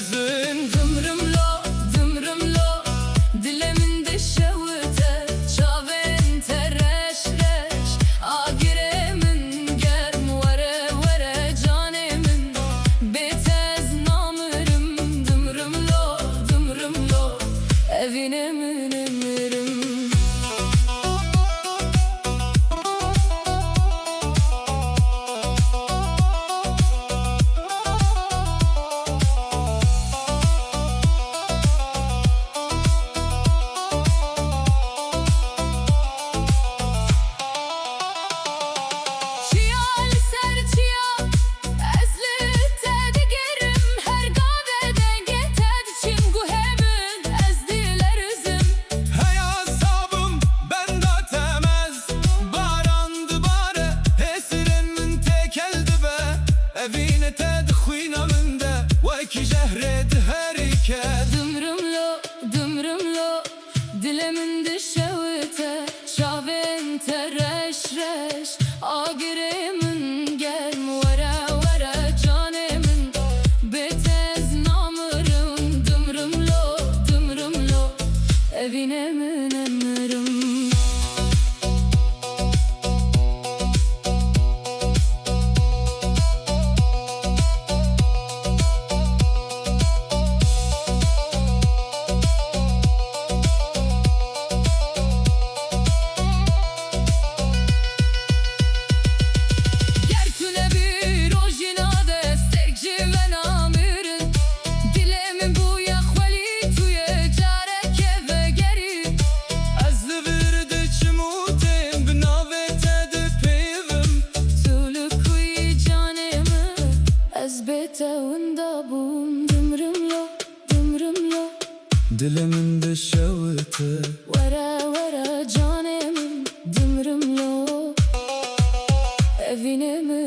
özün. Dımrımlo, dımrımlo, dileminde şevte, çaven tereş reş, agiremin germ vere vere canemin, betez namırım. Dımrımlo, dımrımlo, evine münemirim. Evine tedxuyna minde Veki jehred herike. Dımrımlo, dımrımlo, dileminde şevte, çaven tereş reş, agiremin germ vere vere canemin, betez namırım. Dımrımlo, dımrımlo, evine münemirim. Betevunda bum. Dımrımlo, dımrımlo, Diliminde şevte, vere vere canemin. Dımrımlo, evine mi